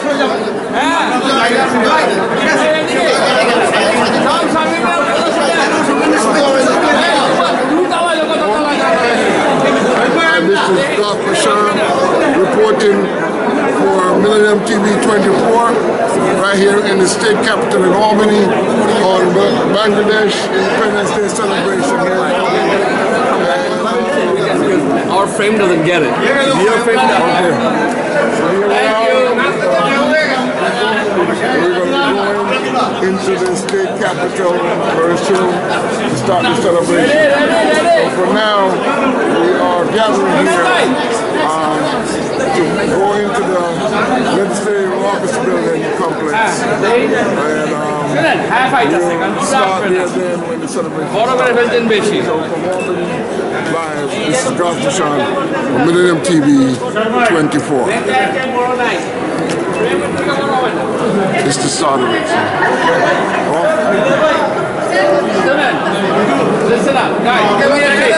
This is Dr. Sean reporting for Milliennium TV 24 right here in the state capital in Albany on Bangldesh Independence Day celebration here in Albany. Our frame doesn't get it. Your frame doesn't. Okay. So here we are. We're going to be going into the state capital very soon to start the celebration. So for now, we are gathering here to go into the legislative office building complex. And we'll start there then when the celebration starts. So from Albany Live, this is Dr. Sean from Milliennium TV 24. It's the start of it. Listen up, guys. Give me a favor.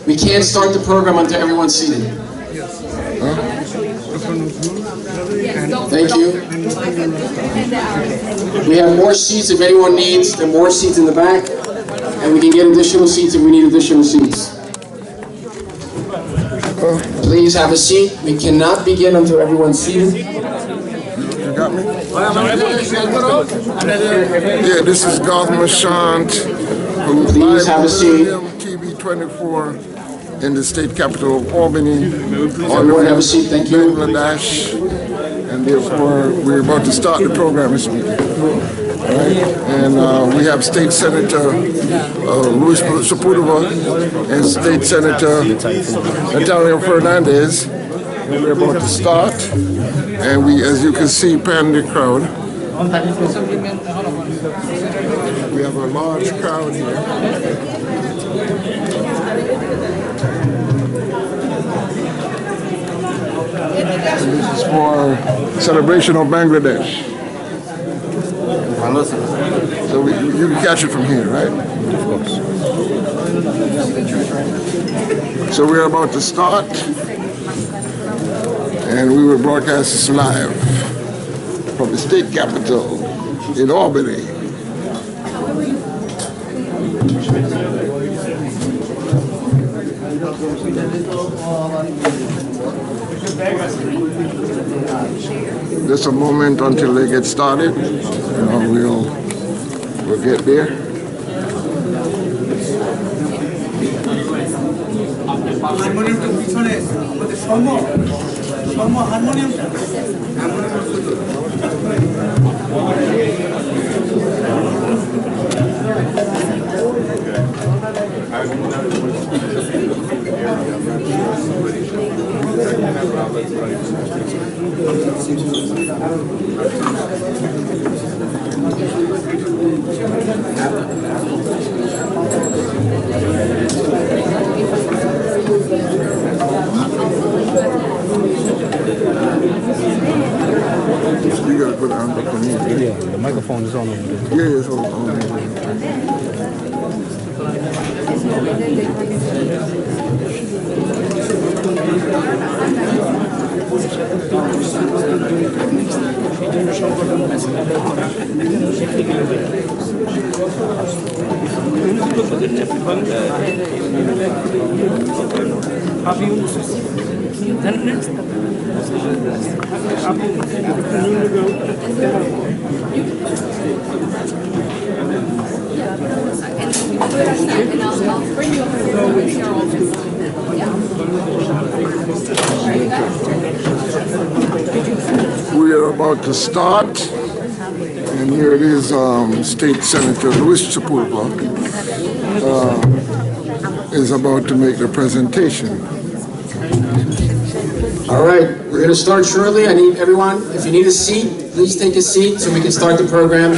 We can't start the program until everyone's seated. Thank you. We have more seats if anyone needs. There are more seats in the back. And we can get additional seats if we need additional seats. Please have a seat. We cannot begin until everyone's seated. You got me? Yeah, this is Dr. Sean from Please have a seat. TV 24 in the state capital of Albany. Everyone have a seat, thank you. Bangldesh, and therefore we're about to start the program this week. Right? And we have State Senator Luis Sepulveda and State Senator Natalia Fernandez. And we're about to start, and we, as you can see, pan the crowd. We have a large crowd here. And this is for celebration of Bangladesh. So you can catch it from here, right? Of course. So we're about to start, and we will broadcast this live from the state capital in Albany. Just a moment until they get started. We'll get there. You gotta put it on the phone. Yeah, the microphone is on over there. Yeah, it's on We are about to start, and here it is, State Senator Luis Sepulveda is about to make the presentation. All right, we're going to start shortly. I need everyone, if you need a seat, please take a seat so we can start the program.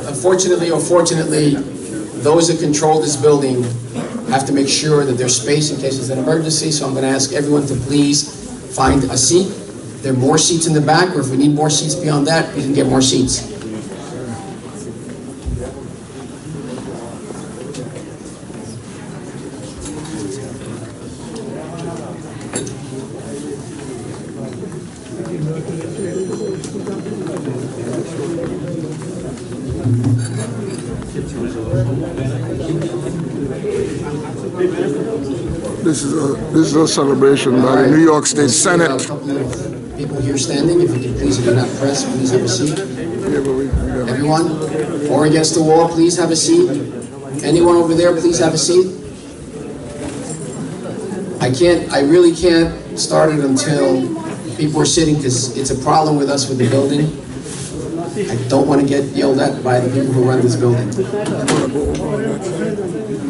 Unfortunately or fortunately, those that control this building have to make sure that there's space in case there's an emergency, so I'm going to ask everyone to please find a seat. There are more seats in the back, or if we need more seats beyond that, we can get more seats. This is a celebration by the New York State Senate. People here standing, if you can please, if you're not pressed, please have a seat. Everyone, or against the wall, please have a seat. Anyone over there, please have a seat. I really can't start it until people are sitting, because it's a problem with us with the building. I don't want to get yelled at by the people who run this building.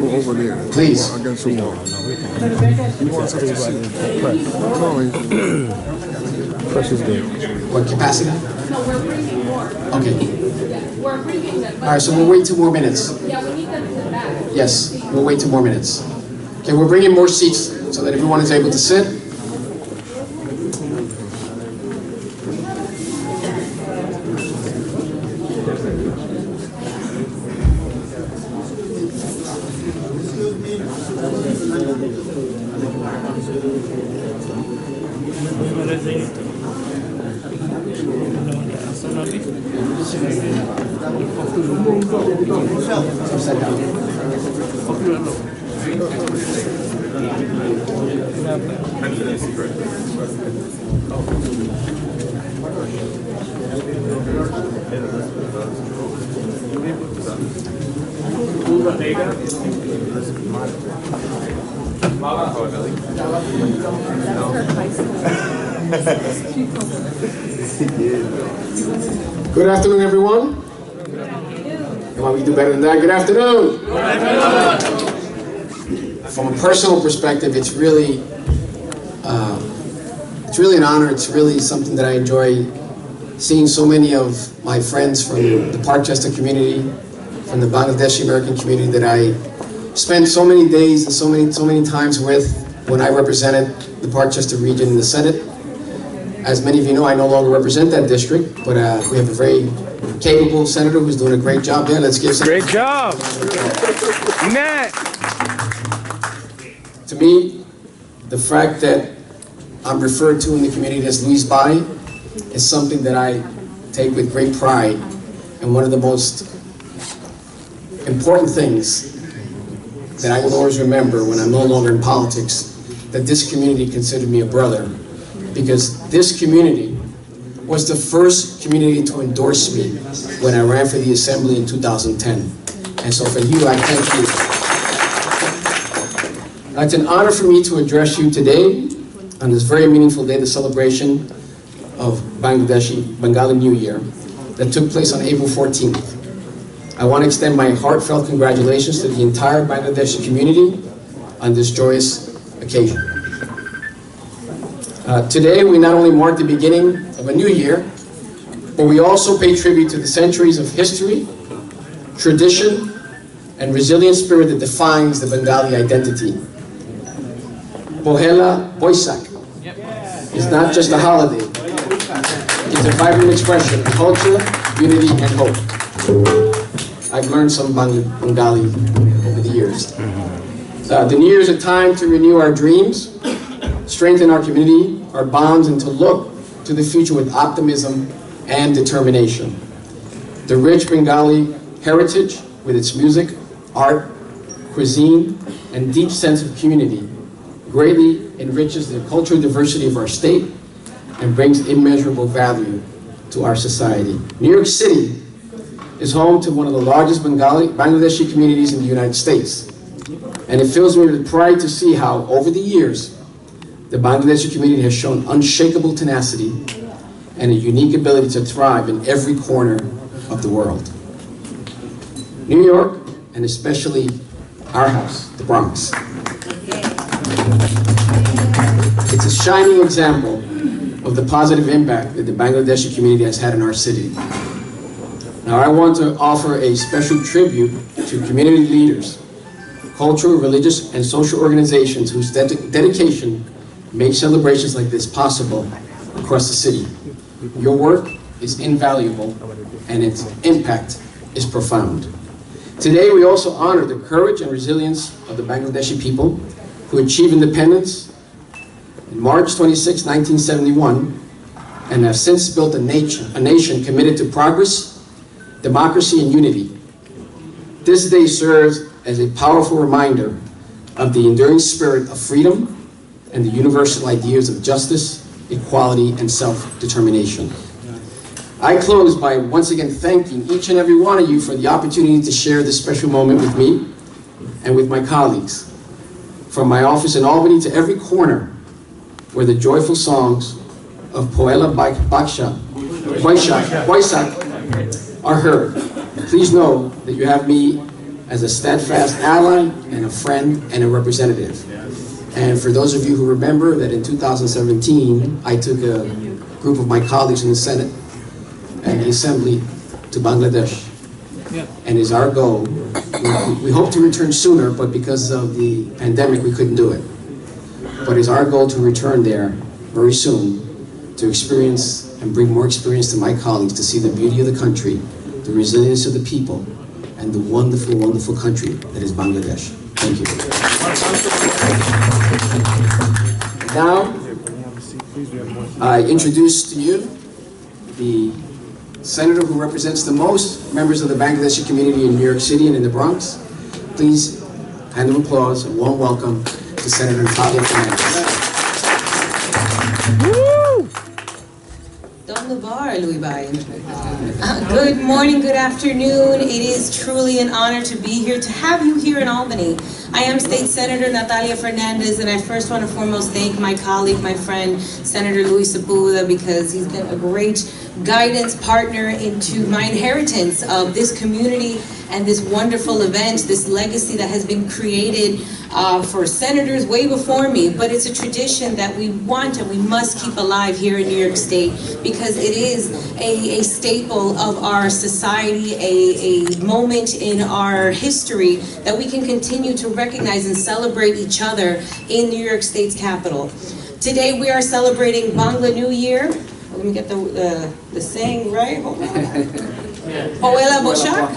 Go over there. Please. Against the wall. Press is good. What capacity? No, we're bringing more. Okay. We're bringing them. All right, so we'll wait 2 more minutes. Yeah, we need them to the back. Yes, we'll wait 2 more minutes. Okay, we're bringing more seats so that everyone is able to sit. Good afternoon, everyone. Come on, we do better than that. Good afternoon. From a personal perspective, it's really an honor. It's really something that I enjoy, seeing so many of my friends from the Parkchester community, from the Bangladeshi American community that I spent so many days and so many times with when I represented the Parkchester region in the Senate. As many of you know, I no longer represent that district, but we have a very capable senator who's doing a great job there. Let's give some. Great job! Matt! To me, the fact that I'm referred to in the community as Luis Bai is something that I take with great pride, and one of the most important things that I will always remember when I'm no longer in politics, that this community considered me a brother, because this community was the first community to endorse me when I ran for the Assembly in 2010. And so for you, I thank you. It's an honor for me to address you today on this very meaningful day, the celebration of Bengali New Year that took place on April 14th. I want to extend my heartfelt congratulations to the entire Bangladeshi community on this joyous occasion. Today, we not only mark the beginning of a new year, but we also pay tribute to the centuries of history, tradition, and resilient spirit that defines the Bengali identity. Pohela Boisak is not just a holiday. It's a vibrant expression of culture, unity, and hope. I've learned some Bengali over the years. The New Year is a time to renew our dreams, strengthen our community, our bonds, and to look to the future with optimism and determination. The rich Bengali heritage, with its music, art, cuisine, and deep sense of community, greatly enriches the cultural diversity of our state and brings immeasurable value to our society. New York City is home to one of the largest Bangladeshi communities in the United States. And it fills me with pride to see how, over the years, the Bangladeshi community has shown unshakable tenacity and a unique ability to thrive in every corner of the world. New York, and especially our house, the Bronx. It's a shining example of the positive impact that the Bangladeshi community has had in our city. Now, I want to offer a special tribute to community leaders, cultural, religious, and social organizations whose dedication make celebrations like this possible across the city. Your work is invaluable, and its impact is profound. Today, we also honor the courage and resilience of the Bangladeshi people who achieved independence in March 26, 1971, and have since built a nation committed to progress, democracy, and unity. This day serves as a powerful reminder of the enduring spirit of freedom and the universal ideas of justice, equality, and self-determination. I close by once again thanking each and every one of you for the opportunity to share this special moment with me and with my colleagues. From my office in Albany to every corner where the joyful songs of Poela Boisak are heard. Please know that you have me as a steadfast ally and a friend and a representative. And for those of you who remember that in 2017, I took a group of my colleagues in the Senate and the Assembly to Bangladesh. And it's our goal. We hope to return sooner, but because of the pandemic, we couldn't do it. But it's our goal to return there very soon to experience and bring more experience to my colleagues to see the beauty of the country, the resilience of the people, and the wonderful, wonderful country that is Bangladesh. Thank you. Now, I introduce to you the senator who represents the most members of the Bangladeshi community in New York City and in the Bronx. Please, hand of applause, a warm welcome to Senator Natalia Fernandez. Good morning, good afternoon. It is truly an honor to be here, to have you here in Albany. I am State Senator Natalia Fernandez, and I first want to foremost thank my colleague, my friend, Senator Luis Sepulveda, because he's been a great guidance partner into my inheritance of this community and this wonderful event, this legacy that has been created for senators way before me. But it's a tradition that we want and we must keep alive here in New York State, because it is a staple of our society, a moment in our history that we can continue to recognize and celebrate each other in New York State's capital. Today we are celebrating Bangla New Year. Let me get the saying right. Hold on. Poela Boshak.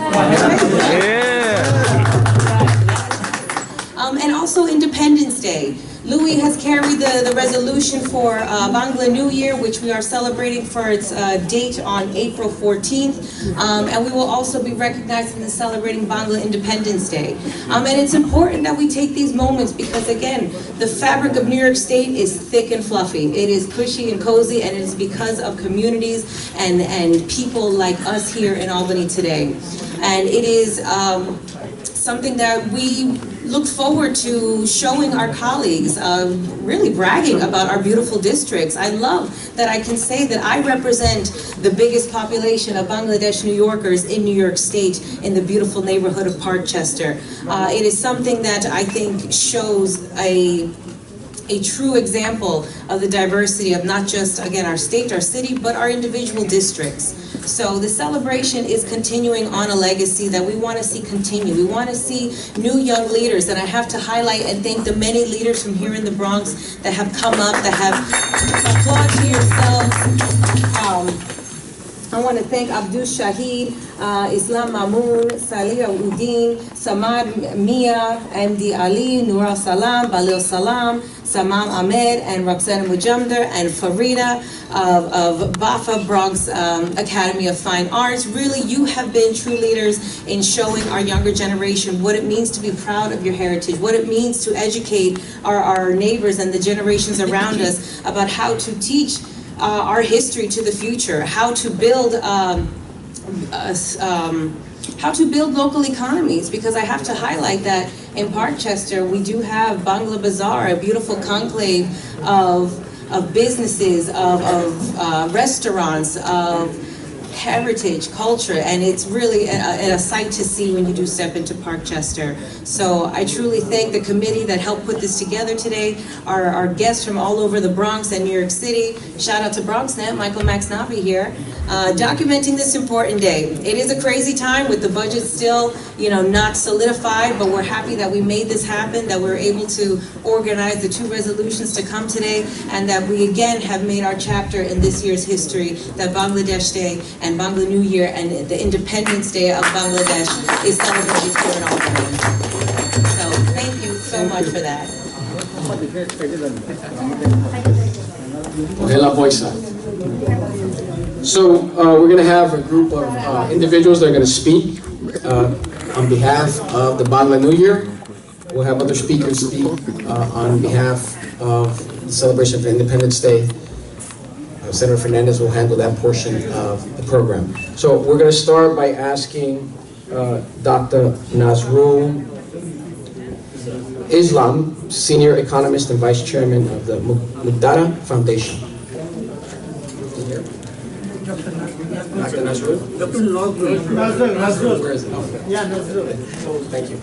And also Independence Day. Louis has carried the resolution for Bangla New Year, which we are celebrating for its date on April 14th. And we will also be recognizing and celebrating Bangla Independence Day. And it's important that we take these moments because, again, the fabric of New York State is thick and fluffy. It is cushy and cozy, and it is because of communities and people like us here in Albany today. And it is something that we look forward to showing our colleagues, really bragging about our beautiful districts. I love that I can say that I represent the biggest population of Bangladesh New Yorkers in New York State in the beautiful neighborhood of Parkchester. It is something that I think shows a true example of the diversity of not just, again, our state, our city, but our individual districts. So the celebration is continuing on a legacy that we want to see continue. We want to see new young leaders, and I have to highlight and thank the many leaders from here in the Bronx that have come up, that have applaud to yourselves. I want to thank Abdul Shahid, Islam Mamoon, Salih Udin, Samad Mia, Md Ali, Nura Salam, Balil Salam, Samam Ahmed, and Roxana Mujamdar, and Farida of Bafa Bronx Academy of Fine Arts. Really, you have been true leaders in showing our younger generation what it means to be proud of your heritage, what it means to educate our neighbors and the generations around us about how to teach our history to the future, how to build how to build local economies, because I have to highlight that in Parkchester we do have Bangla Bazaar, a beautiful conclave of businesses, of restaurants, of heritage, culture, and it's really a sight to see when you do step into Parkchester. So I truly thank the committee that helped put this together today, our guests from all over the Bronx and New York City. Shout out to BronxNet, Michael Max Navi here, documenting this important day. It is a crazy time with the budget still, not solidified, but we're happy that we made this happen, that we're able to organize the 2 resolutions to come today, and that we again have made our chapter in this year's history, that Bangladesh Day and Bangla New Year and the Independence Day of Bangladesh is celebrated here in Albany. So thank you so much for that. De La Boisa. So we're going to have a group of individuals that are going to speak on behalf of the Bangla New Year. We'll have other speakers speak on behalf of the celebration of Independence Day. Senator Fernandez will handle that portion of the program. So we're going to start by asking Dr. Nazrul Islam, Senior Economist and Vice Chairman of the Mudara Foundation. Dr. Nazrul? Nazrul. Where is it? Okay. Yeah, Nazrul. Thank you.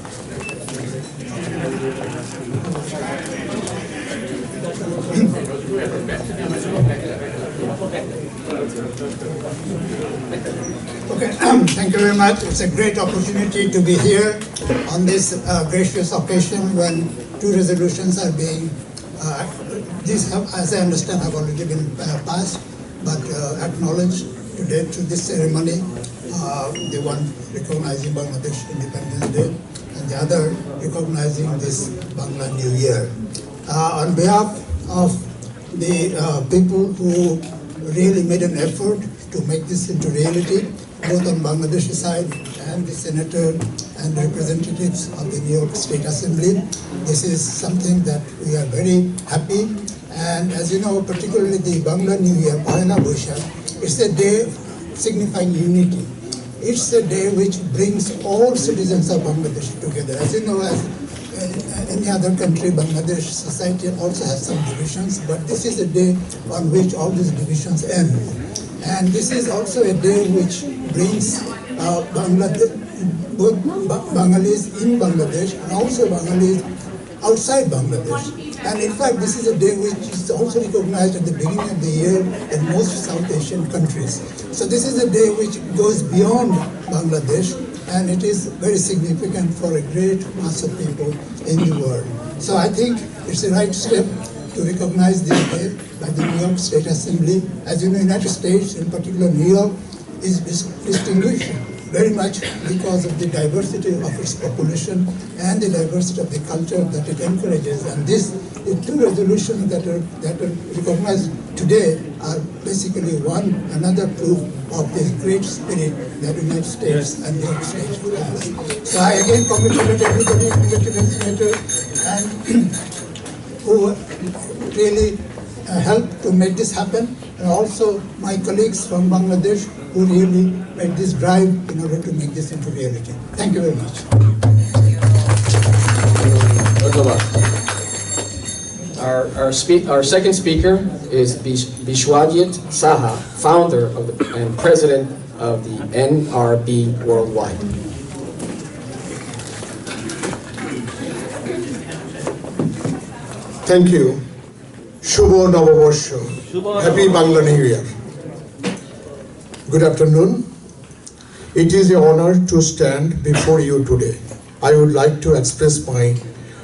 Okay, thank you very much. It's a great opportunity to be here on this gracious occasion when 2 resolutions are being, these have, as I understand, have already been passed, but acknowledged today through this ceremony. The one recognizing Bangladesh Independence Day and the other recognizing this Bangla New Year. On behalf of the people who really made an effort to make this into reality, both on Bangladeshi side and the senator and representatives of the New York State Assembly. This is something that we are very happy. And as you know, particularly the Bangla New Year, Pahela Boishakh, it's a day signifying unity. It's a day which brings all citizens of Bangladesh together. As you know, as any other country, Bangladesh society also has some divisions, but this is a day on which all these divisions end. And this is also a day which brings both Bengalis in Bangladesh and also Bengalis outside Bangladesh. And in fact, this is a day which is also recognized at the beginning of the year in most South Asian countries. So this is a day which goes beyond Bangladesh, and it is very significant for a great mass of people in the world. So I think it's the right step to recognize this day by the New York State Assembly. As you know, United States, in particular New York, is distinguished very much because of the diversity of its population and the diversity of the culture that it encourages. And the 2 resolutions that are recognized today are basically another proof of this great spirit that the United States and New York State has. So I again congratulate everybody, congratulate Senator, and who really helped to make this happen, and also my colleagues from Bangladesh who really made this drive in order to make this into reality. Thank you very much. Our second speaker is Vishwajit Saha, founder and president of the NRB Worldwide. Thank you. Shubho Noboborsho. Happy Bangla New Year. Good afternoon. It is an honor to stand before you today. I would like to express my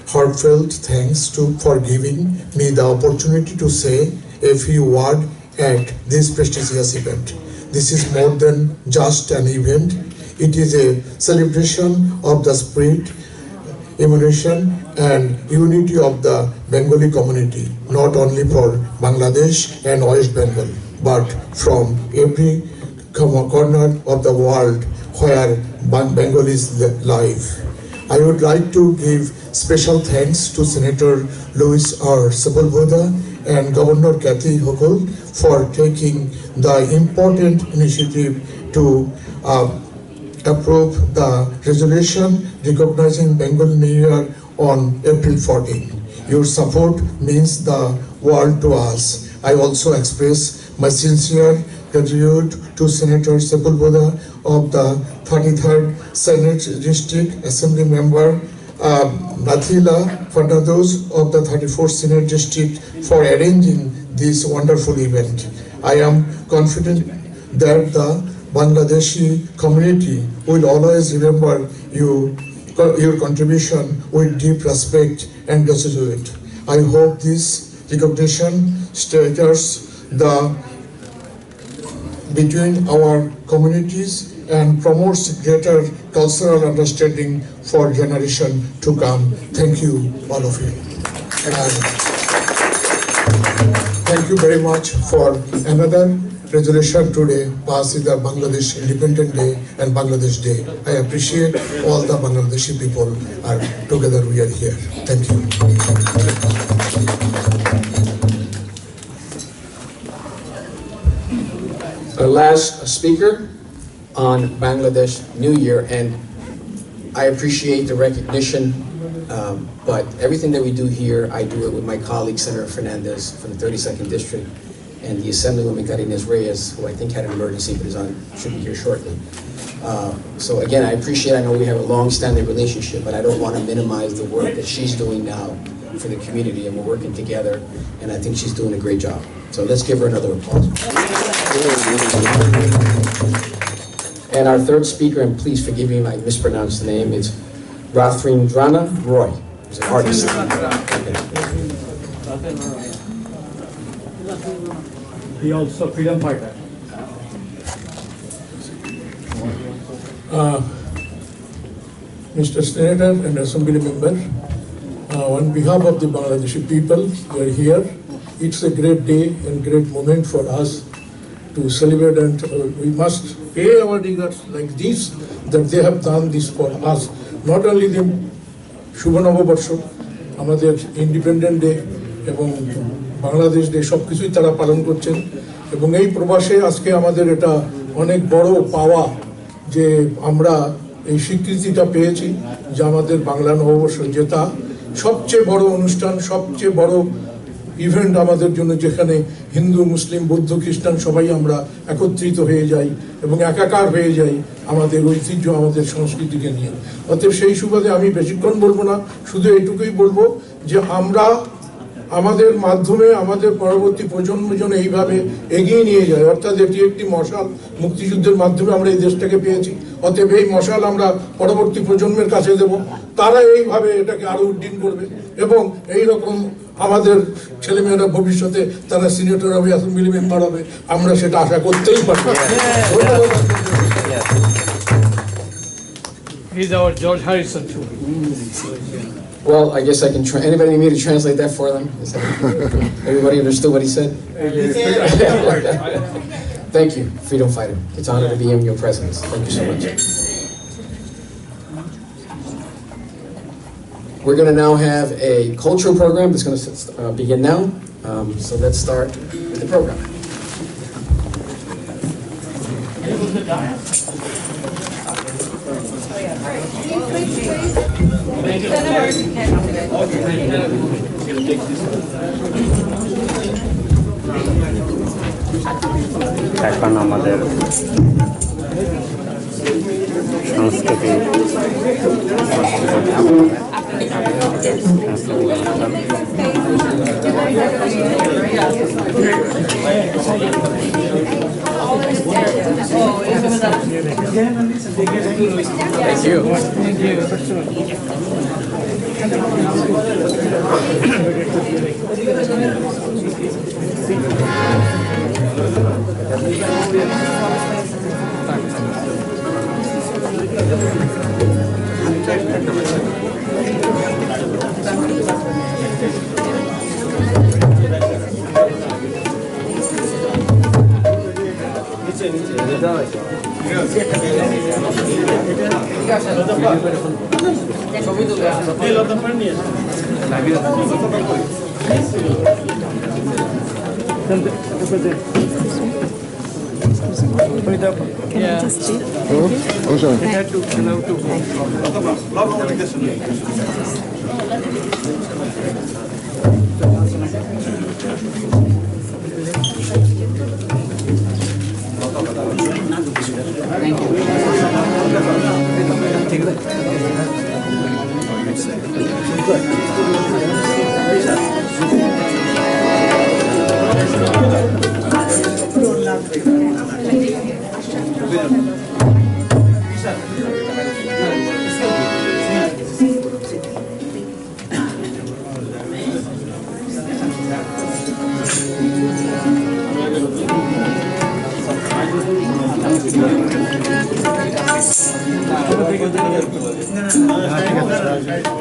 heartfelt thanks for giving me the opportunity to say a few words at this prestigious event. This is more than just an event. It is a celebration of the spirit, emulation and unity of the Bengali community, not only for Bangladesh and West Bengal, but from every corner of the world where Bengalis live. I would like to give special thanks to Senator Louis R. Sepulveda and Governor Kathy Hochul for taking the important initiative to approve the resolution recognizing Bengal New Year on April 14. Your support means the world to us. I also express my sincere gratitude to Senator Sepulveda of the 33rd Senate District, Assembly Member Nathila Fernandez of the 34th Senate District for arranging this wonderful event. I am confident that the Bangladeshi community will always remember your contribution with deep respect and gratitude. I hope this recognition strengthens the between our communities and promotes greater cultural understanding for generation to come. Thank you, all of you. And thank you very much for another resolution today passed in the Bangladesh Independence Day and Bangladesh Day. I appreciate all the Bangladeshi people are together. We are here. Thank you. Our last speaker on Bangladesh New Year, and I appreciate the recognition, but everything that we do here, I do it with my colleague Senator Fernandez from the 32nd District, and the Assemblywoman Karines Reyes, who I think had an emergency but should be here shortly. So again, I know we have a long-standing relationship, but I don't want to minimize the work that she's doing now for the community, and we're working together, and I think she's doing a great job. So let's give her another applause. And our third speaker, and please forgive me if I mispronounced the name, is Rathindrana Roy. He's an artist. He also freedom fighter. Mr. Senator and Assembly Member, on behalf of the Bangladeshi people, we are here. It's a great day and great moment for us to celebrate, and we must pay our regards like this, that they have done this for us. Not only the Shubha Noboborsho, আমাদের independent day এবং Bangladesh day সব কিছুই তারা পালন করছেন, এবং এই প্রবাসে আজকে আমাদের এটা অনেক বড় পাওয়া যে আমরা এই স্বীকৃতিটা পেয়েছি যে আমাদের বাংলা নববর্ষ যেটা সবচেয়ে বড় অনুষ্ঠান, সবচেয়ে বড় ইভেন্ট আমাদের জন্য, যেখানে হিন্দু, মুসলিম, বৌদ্ধ, খ্রিস্টান সবাই আমরা একত্রিত হয়ে যাই এবং একাকার হয়ে যাই আমাদের ঐতিহ্য, আমাদের সংস্কৃতিকে নিয়ে। অতএব সেই সুবাদে আমি বেশিক্ষণ বলবো না, শুধু এইটুকুই বলবো যে আমরা আমাদের মাধ্যমে আমাদের পরবর্তী প্রজন্ম যেন এইভাবে এগিয়ে নিয়ে যায়, অর্থাৎ এটি একটি মশাল, মুক্তিযুদ্ধের মাধ্যমে আমরা এই দেশটাকে পেয়েছি। অতএব এই মশাল আমরা পরবর্তী প্রজন্মের কাছে দেব, তারা এইভাবে এটাকে আরো উড্ডীন করবে, এবং এইরকম আমাদের ছেলেমেয়েরা ভবিষ্যতে তারা সিনেটর হবে, অ্যাসেম্বলি মেম্বার হবে, আমরা সেটা আশা করতেই পারি। He's our George Harrison too. Well, I guess I can try. Anybody need me to translate that for them? Everybody understood what he said? Thank you, freedom fighter. It's an honor to be in your presence. Thank you so much. We're going to now have a cultural program that's going to begin now. So let's start with the program. এখন আমাদের সংস্কৃতি Thank you. I'm sorry.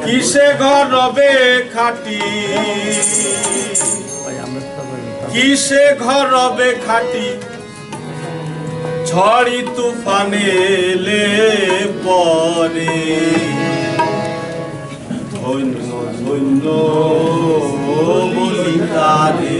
কিসে ঘর রবে খাটি কিসে ঘর রবে খাটি ঝড়ি তুফানে এলে পরে ধন্য ধন্য বলি তারে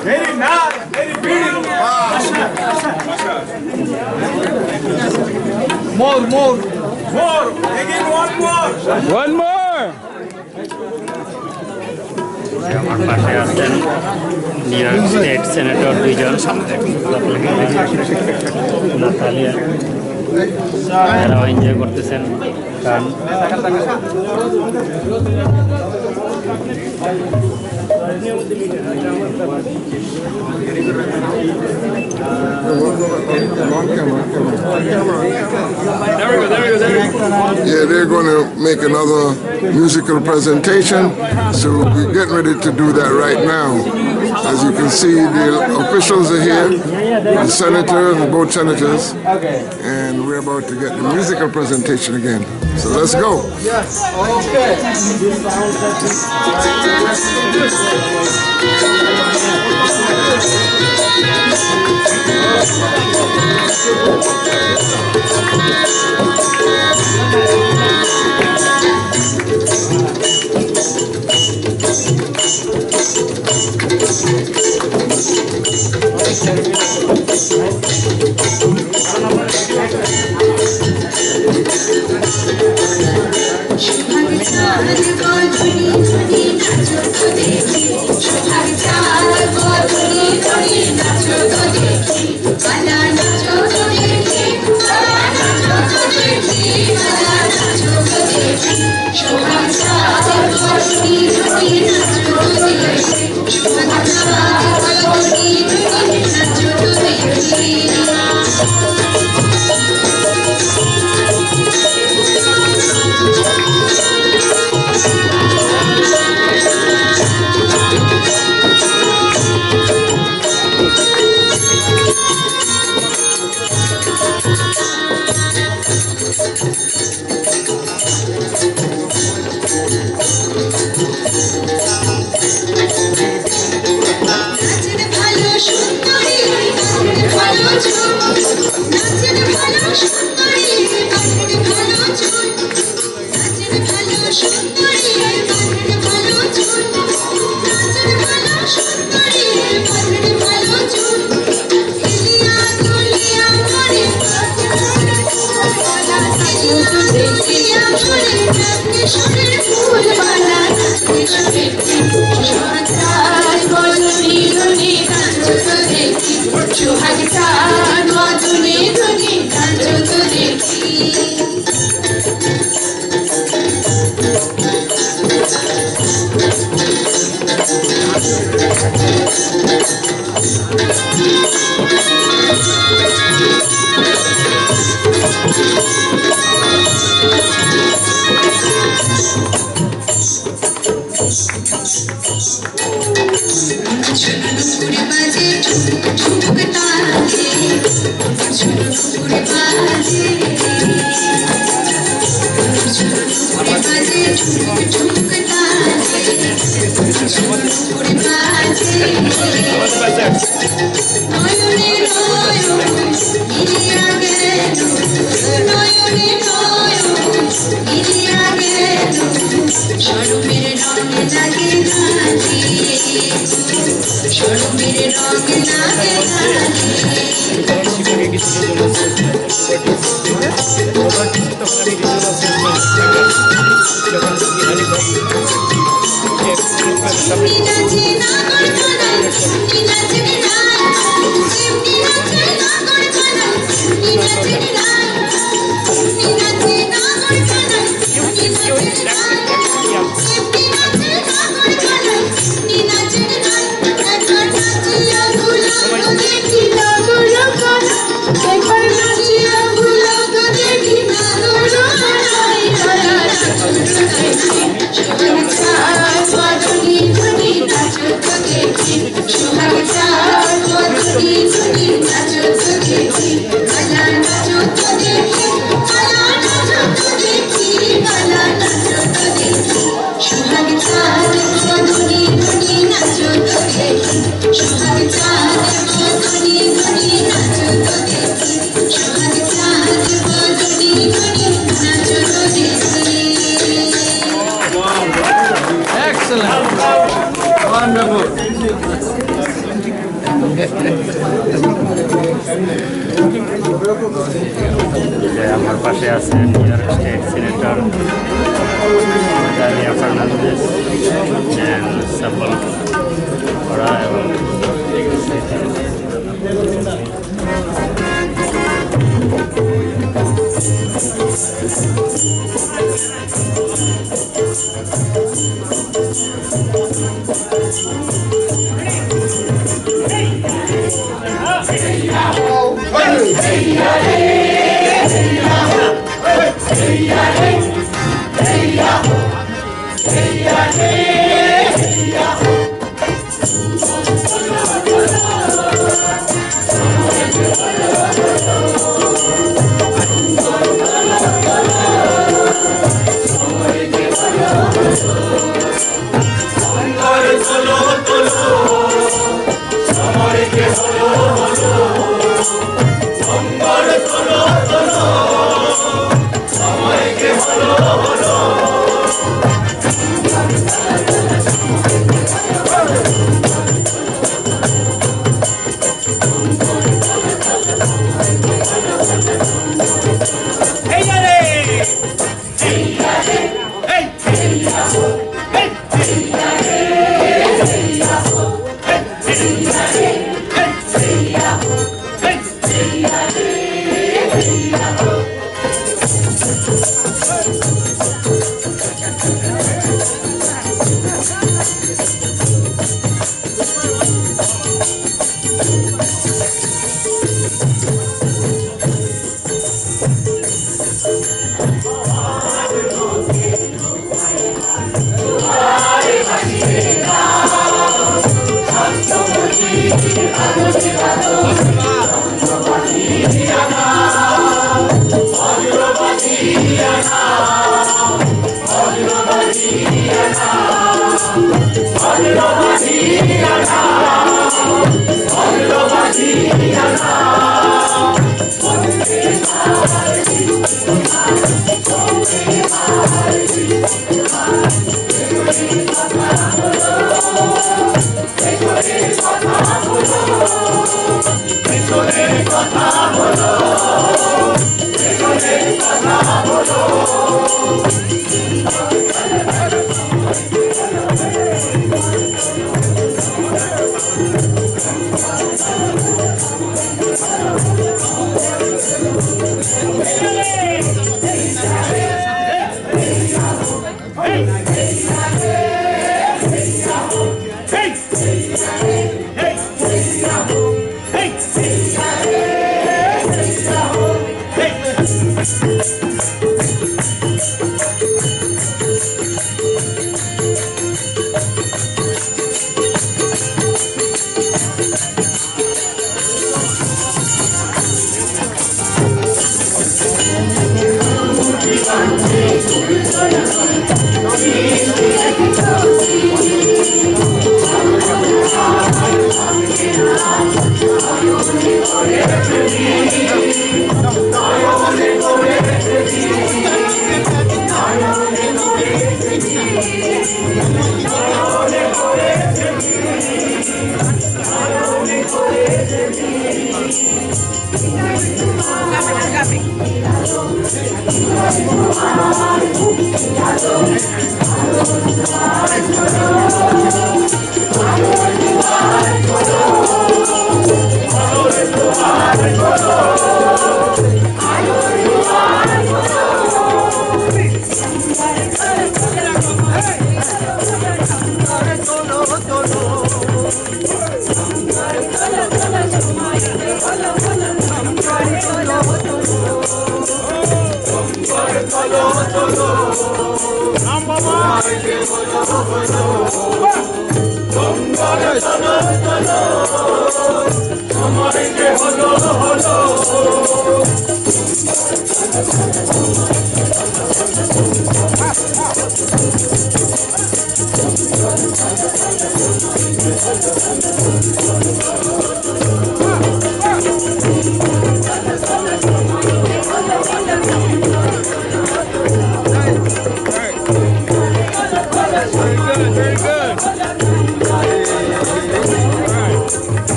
Very nice, very beautiful. More. Again, one more. আমার পাশে আছেন নিউ ইয়র্ক স্টেট সেনেটর দুইজন নাতালিয়া, তারাও এনজয় করতেছেন গান। Yeah, they're going to make another musical presentation, so we're getting ready to do that right now. As you can see, the officials are here, the senators, both senators, and we're about to get the musical presentation again. So let's go. Yes, okay. আমার পাশে আছে new York state senator Bangldesh and several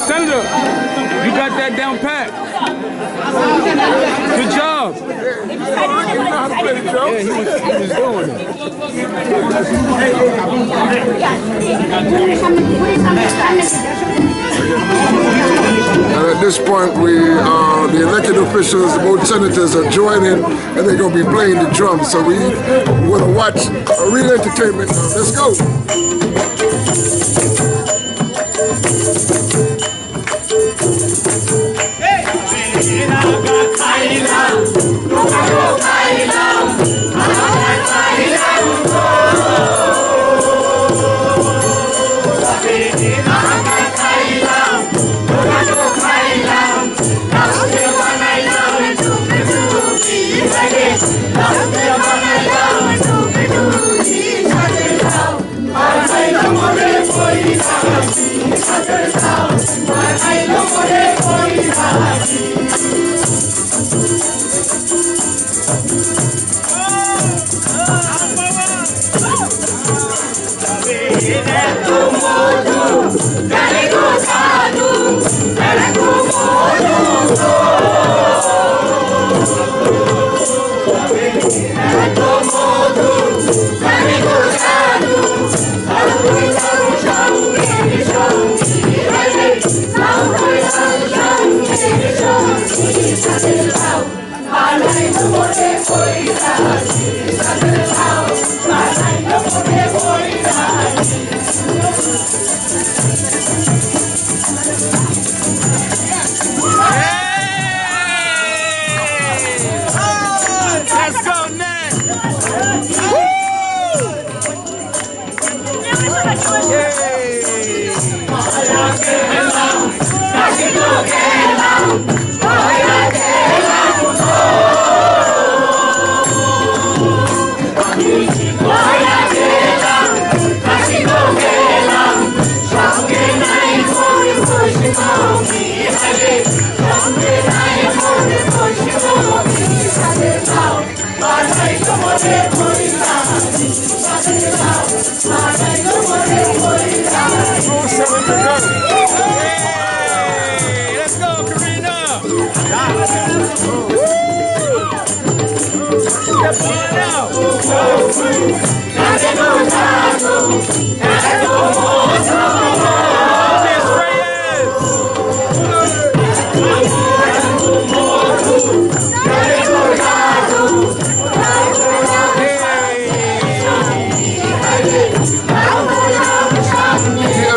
Senator, you got that down pat. Good job. Yeah, he was doing it. And at this point, the elected officials, both senators, are joining, and they're going to be playing the drums. So we're going to watch a real entertainment now. Let's go.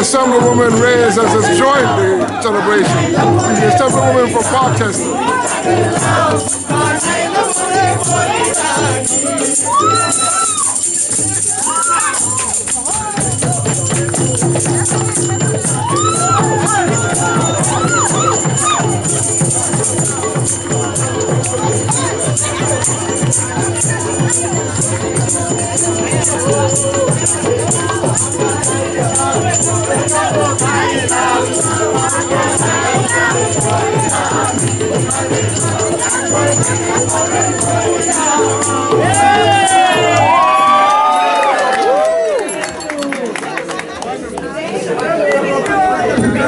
Assemblywoman Reyes has joined the celebration. She's the Assemblywoman for Rochester.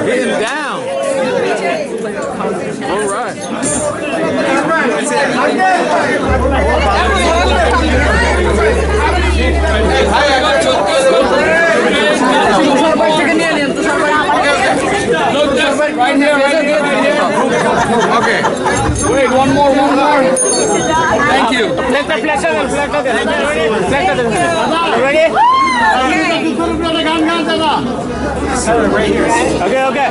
Getting down. All right. Okay, okay.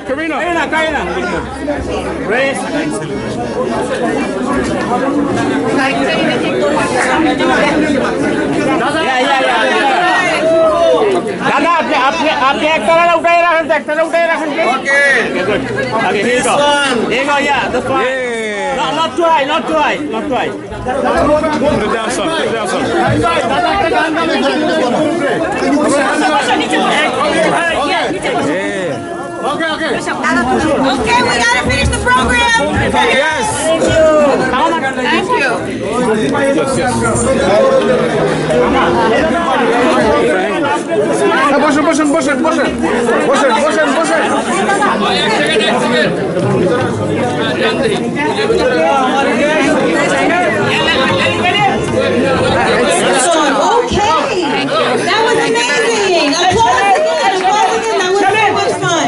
Karina. Raise. दादा आपके actor उठाए रखें Okay, good. Okay, here you go. Yeah, this one. Not too high. Put it down some. Okay, we gotta finish the program. Yes. Thank you. Okay, that was amazing. Applause again. That was so much fun.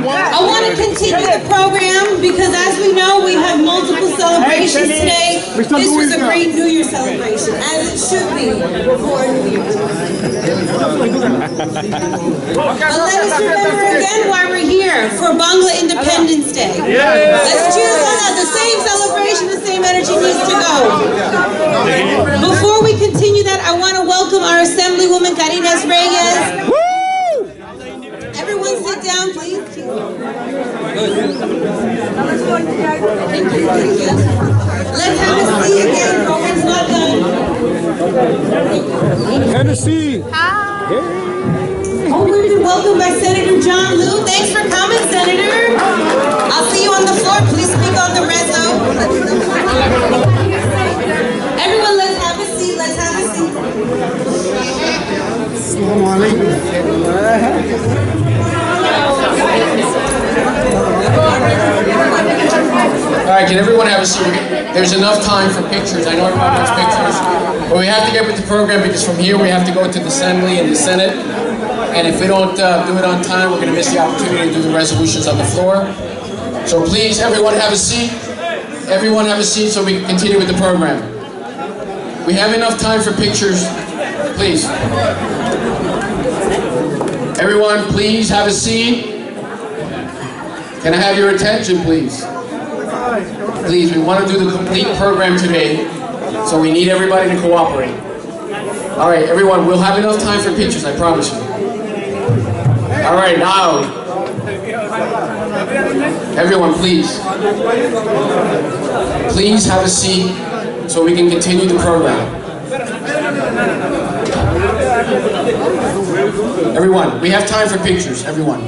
I want to continue the program because, as we know, we have multiple celebrations today. This was a great New Year celebration, as it should be for New Year. But let us remember again why we're here, for Bangldesh Independence Day. Let's choose the same celebration, the same energy needs to go. Before we continue that, I want to welcome our Assemblywoman Karina Reyes. Everyone sit down, please. Thank you. Let's have a seat again. Program's not done. Tennessee. Oh, we've been welcomed by Senator John Liu. Thanks for coming, Senator. I'll see you on the floor. Please speak on the reso. Everyone, let's have a seat. All right, can everyone have a seat? There's enough time for pictures. I know everyone wants pictures, but we have to get with the program because from here we have to go to the Assembly and the Senate. And if we don't do it on time, we're going to miss the opportunity to do the resolutions on the floor. So please, everyone have a seat. Everyone have a seat so we can continue with the program. We have enough time for pictures. Please. Everyone, please have a seat. Can I have your attention, please? Please, we want to do the complete program today, so we need everybody to cooperate. All right, everyone, we'll have enough time for pictures, I promise you. All right, now. Everyone, please. Please have a seat so we can continue the program. Everyone, we have time for pictures, everyone.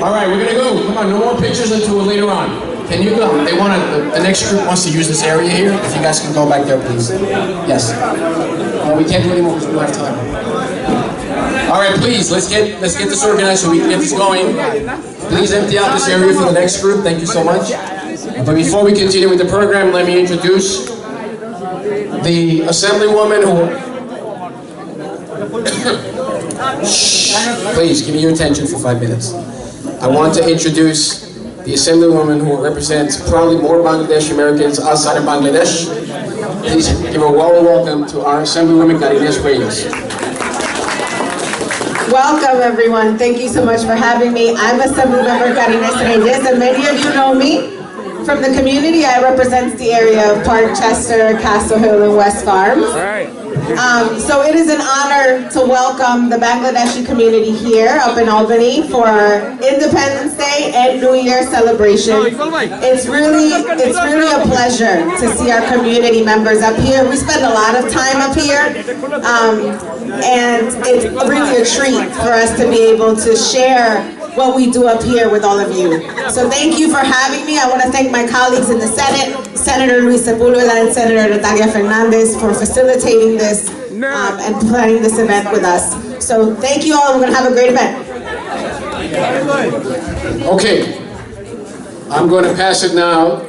All right, we're gonna go. Come on, no more pictures until later on. Can you go? They want to. The next group wants to use this area here. If you guys can go back there, please. Yes. We can't do any more because we don't have time. All right, please. Let's get this organized so we can get this going. Please empty out this area for the next group. Thank you so much. But before we continue with the program, let me introduce the Assemblywoman who. Please give me your attention for 5 minutes. I want to introduce the Assemblywoman who represents probably more Bangladeshi Americans outside of Bangladesh. Please give a warm welcome to our Assemblywoman Karina Reyes. Welcome everyone. Thank you so much for having me. I'm Assemblymember Karina Reyes, and many of you know me from the community. I represent the area of Park, Chester, Castle Hill, and West Farms. So it is an honor to welcome the Bangladeshi community here up in Albany for our Independence Day and New Year celebration. It's really a pleasure to see our community members up here. We spend a lot of time up here, and it's really a treat for us to be able to share what we do up here with all of you. So thank you for having me. I want to thank my colleagues in the Senate, Senator Luis Sepulveda and Senator Natalia Fernandez for facilitating this and planning this event with us. So thank you all. We're going to have a great event. Okay, I'm going to pass it now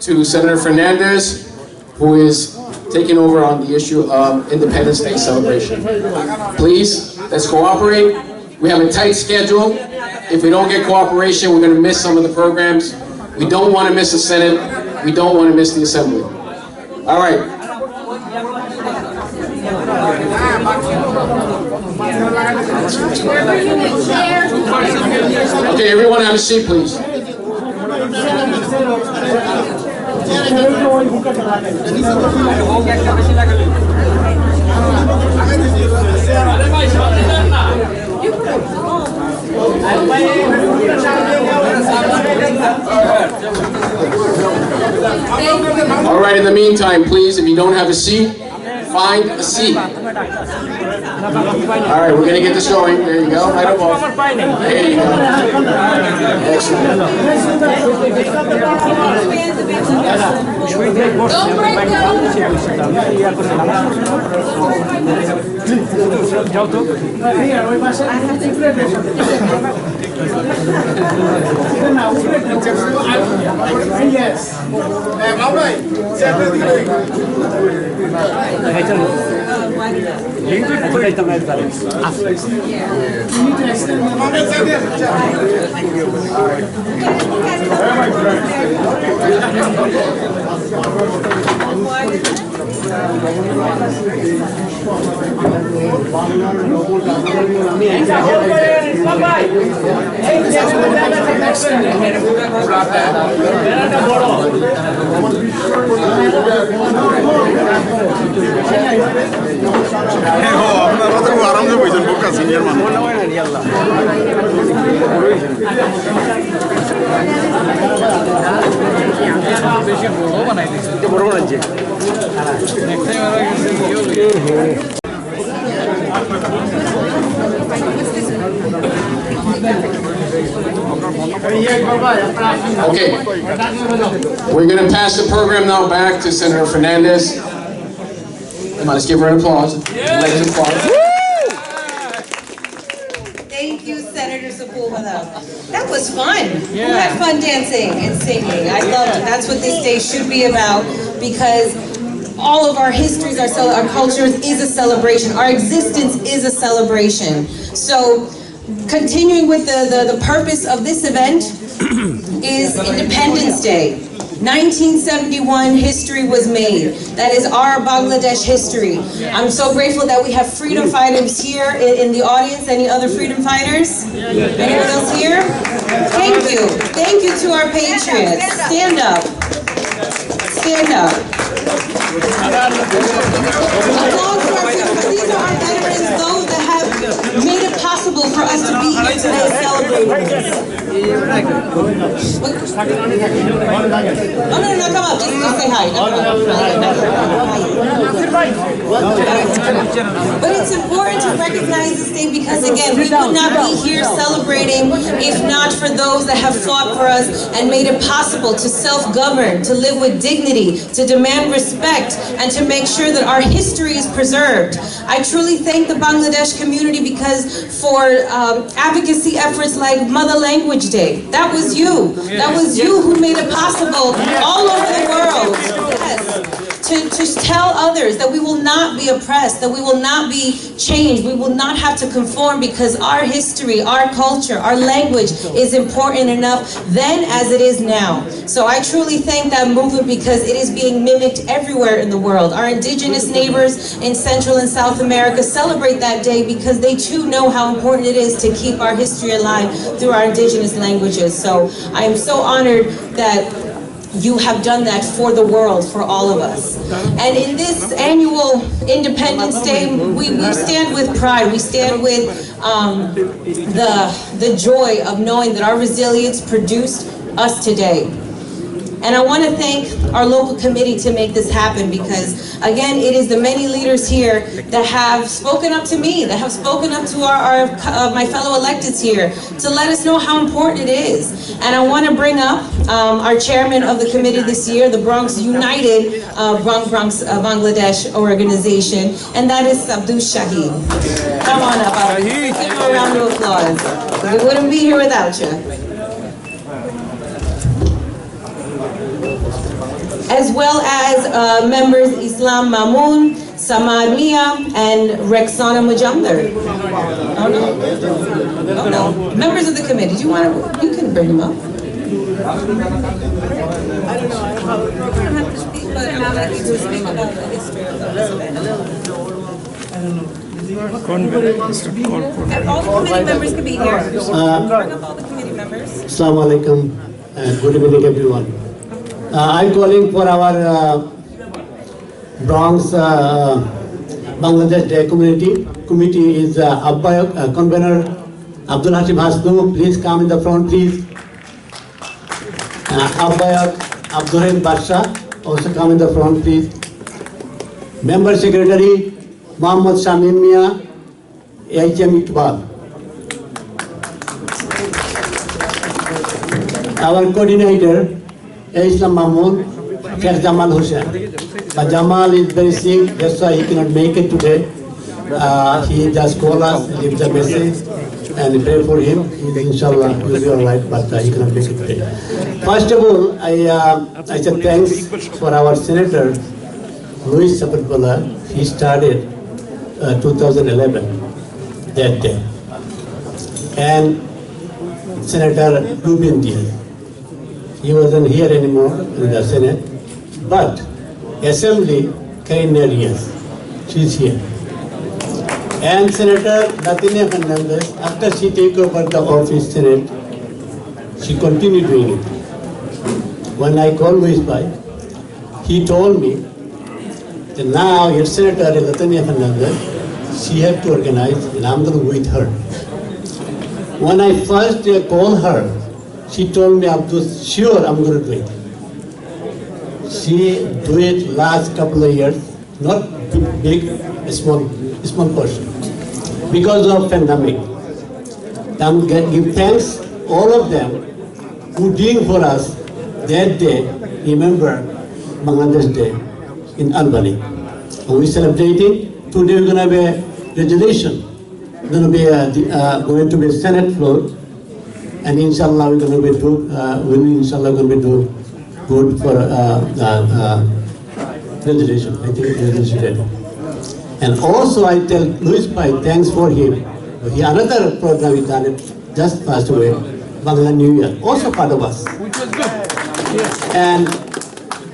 to Senator Fernandez, who is taking over on the issue of Independence Day celebration. Please, let's cooperate. We have a tight schedule. If we don't get cooperation, we're going to miss some of the programs. We don't want to miss the Senate. We don't want to miss the Assembly. All right. Okay, everyone have a seat, please. All right, in the meantime, please, if you don't have a seat, find a seat. All right, we're going to get this going. There you go. Right above. There you go. Excellent. Don't break Okay, we're going to pass the program now back to Senator Fernandez. Come on, let's give her an applause. Ladies, applause. Thank you, Senator Sepulveda. That was fun. Who had fun dancing and singing? I love it. That's what this day should be about, because all of our histories, our cultures is a celebration. Our existence is a celebration. So, continuing with the purpose of this event is Independence Day. 1971, history was made. That is our Bangladesh history. I'm so grateful that we have freedom fighters here in the audience. Any other freedom fighters? Anyone else here? Thank you. Thank you to our patriots. Stand up. Stand up. These are our veterans, those that have made it possible for us to be here today celebrating this. Oh, no, come up. Just say hi. But it's important to recognize this day because, again, we would not be here celebrating if not for those that have fought for us and made it possible to self-govern, to live with dignity, to demand respect, and to make sure that our history is preserved. I truly thank the Bangladesh community because for advocacy efforts like Mother Language Day, that was you. That was you who made it possible all over the world. Yes. To tell others that we will not be oppressed, that we will not be changed, we will not have to conform because our history, our culture, our language is important enough then as it is now. So I truly thank that movement because it is being mimicked everywhere in the world. Our indigenous neighbors in Central and South America celebrate that day because they too know how important it is to keep our history alive through our indigenous languages. So I am so honored that you have done that for the world, for all of us. And in this annual Independence Day, we stand with pride. We stand with the joy of knowing that our resilience produced us today. And I want to thank our local committee to make this happen because, again, it is the many leaders here that have spoken up to me, that have spoken up to my fellow electeds here to let us know how important it is. And I want to bring up our chairman of the committee this year, the Bronx United Bronx Bangladesh organization, and that is Abdul Shahid. Come on up, Abdul. Give him a round of applause. We wouldn't be here without you. As well as members Islam Mamoon, Samad Mia, and Rexana Mujamdar. Oh no. Oh no. Members of the committee, you can bring them up. I don't know, I don't have to speak, but I'm happy to speak about the history of those events. All the committee members can be here. Bring up all the committee members. Assalamu alaikum and good evening everyone. I'm calling for our Bronx Bangladesh Day committee is convener Abdul Hashim Hasnu. Please come in the front, please. Abbayak Abdurrahim Basha, also come in the front, please. Member Secretary Muhammad Shamim Mia, HM Iqbal. Our coordinator, Islam Mahmoud, Sheikh Jamal Hussain. But Jamal is very sick, that's why he cannot make it today. He just called us, leave the message, and pray for him. Inshallah, he will be alright, but he cannot make it today. First of all, I said thanks for our Senator, Luis Sapatpala. He started 2011, that day. And Senator Rubin Diaz. He wasn't here anymore in the Senate, but Assembly, Karen Arias, she's here. And Senator Latinia Fernandez, after she took over the office Senate, she continued doing it. When I called Luis Bhai, he told me that now your Senator Latinia Fernandez, she had to organize, and I'm going to go with her. When I first called her, she told me, Abdul, sure, I'm going to do it. She do it last couple of years, not big, small portion. Because of pandemic. I'm give thanks all of them who doing for us that day. Remember Bangladesh Day in Albany. And we're celebrating. Today we're going to have a resolution. Going to be a Senate floor. And inshallah we're going to be do good for resolution. I think resolution ready. And also I tell Luis Bhai, thanks for him. Another program he done it just passed away, Bangla New Year, also part of us. Which was good. And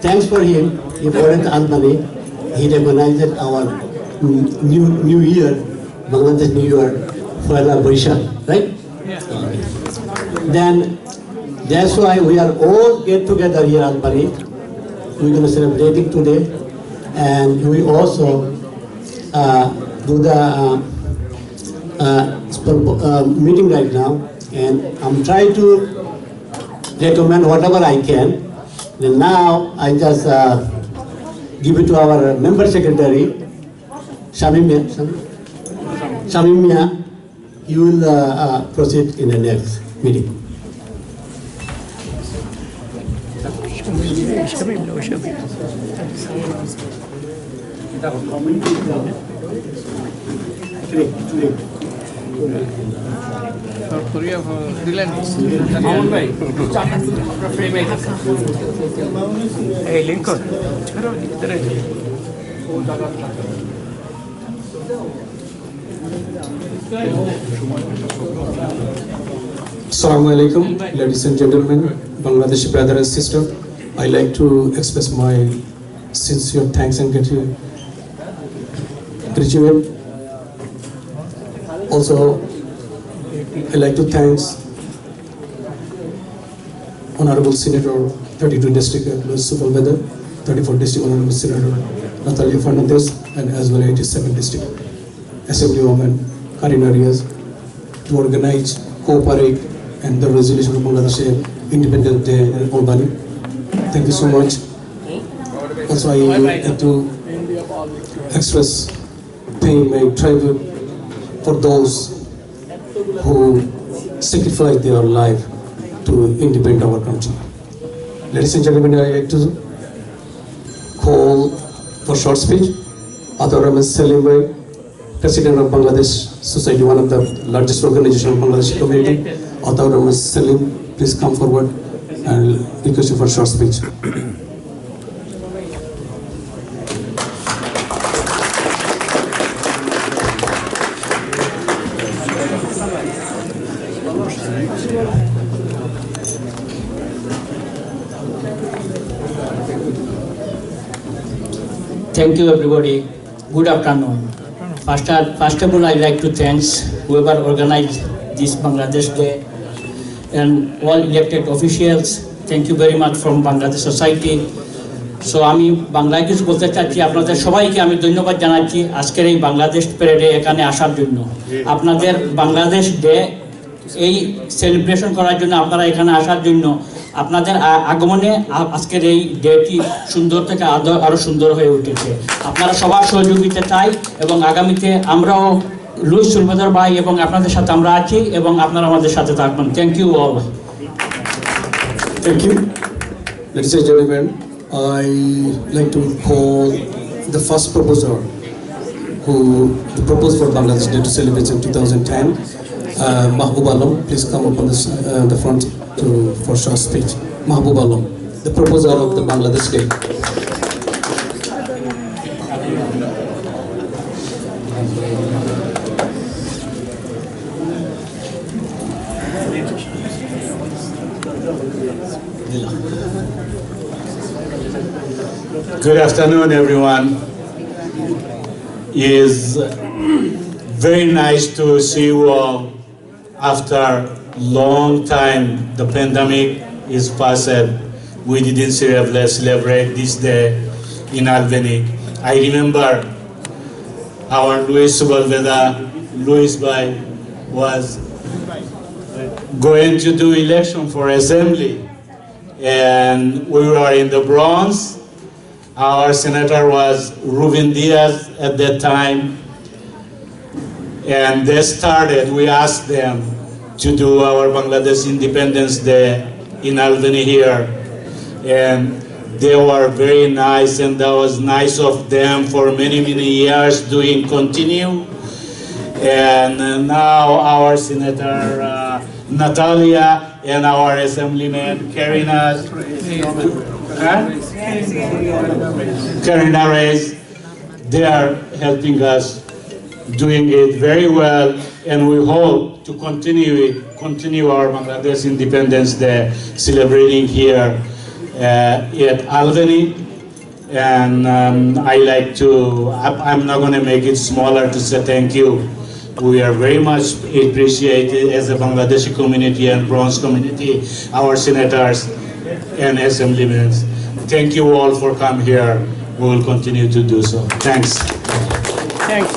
thanks for him. He brought it to Albany. He recognized our New Year, Bangladesh New Year, for Baishan, right? Yeah. Then that's why we are all get together here in Albany. We're going to celebrate it today, and we also do the meeting right now, and I'm trying to recommend whatever I can. And now I just give it to our member secretary, Shamim Mia. He will proceed in the next meeting. Hey, Lincoln. Assalamu alaikum, ladies and gentlemen, Bangladeshi brother and sister. I like to express my sincere thanks and gratitude. Also, I like to thank Honorable Senator 32 District Luis Sepulveda, 34 District Honorable Senator Natalia Fernandez, and as well 87 District Assemblywoman Karen Arias to organize, cooperate, and the resolution of Bangladesh Independence Day in Albany. Thank you so much. Also, I like to express my tribute for those who sacrificed their life to independent our country. Ladies and gentlemen, I like to call for short speech. Author Ahmed Salim Bhai, President of Bangladesh Society, one of the largest organization of Bangladeshi community. Author Ahmed Salim, please come forward and request you for short speech. Thank you everybody. Good afternoon. First of all, I'd like to thank whoever organized this Bangladesh Day and all elected officials. Thank you very much from Bangladesh Society. So আমি বাংলায় কিছু বলতে চাচ্ছি, আপনাদের সবাইকে আমি ধন্যবাদ জানাচ্ছি আজকের এই বাংলাদেশ প্যারেডে এখানে আসার জন্য। আপনাদের বাংলাদেশ ডে এই সেলিব্রেশন করার জন্য, আপনারা এখানে আসার জন্য, আপনাদের আগমনে আজকের এই ডেটি সুন্দর থেকে আরো সুন্দর হয়ে উঠেছে। আপনারা সবার সহযোগিতা চাই এবং আগামীতে আমরাও লুইস সুলভেদার ভাই এবং আপনাদের সাথে আমরা আছি এবং আপনারা আমাদের সাথে থাকবেন। Thank you all. Thank you. Ladies and gentlemen, I like to call the first proposer who proposed for Bangladesh Day to celebrate in 2010, Mahbub Alam. Please come up on the front for short speech. Mahbub Alam, the proposer of the Bangladesh Day. Good afternoon, everyone. It is very nice to see you all after long time. The pandemic is passed. We didn't celebrate this day in Albany. I remember our Louis Subalveda, Louis Bhai, was going to do election for assembly, and we were in the Bronx. Our senator was Ruben Diaz at that time, and they started, we asked them to do our Bangladesh Independence Day in Albany here, and they were very nice, and that was nice of them for many years doing continue. And now our senator Natalia and our assemblyman Karina Reyes, they are helping us, doing it very well, and we hope to continue our Bangladesh Independence Day celebrating here at Albany. And I like to, I'm not going to make it smaller to say thank you. We are very much appreciated as a Bangladeshi community and Bronx community, our senators and assemblymen. Thank you all for coming here. We will continue to do so. Thanks. Thanks.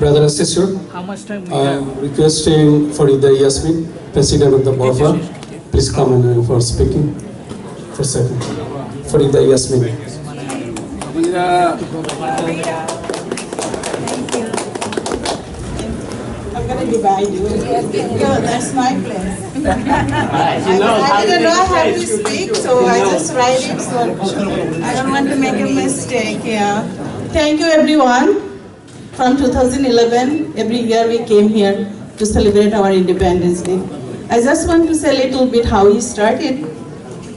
Brother and sister, How much time we I'm requesting Farida Yasmin, President of the BAFA, please come in for speaking for a second. Farida Yasmin. I'm going to divide you. No, that's my place. I didn't know I have to speak, so I just write it. So I don't want to make a mistake. Yeah. Thank you, everyone. From 2011, every year we came here to celebrate our Independence Day. I just want to say a little bit how he started.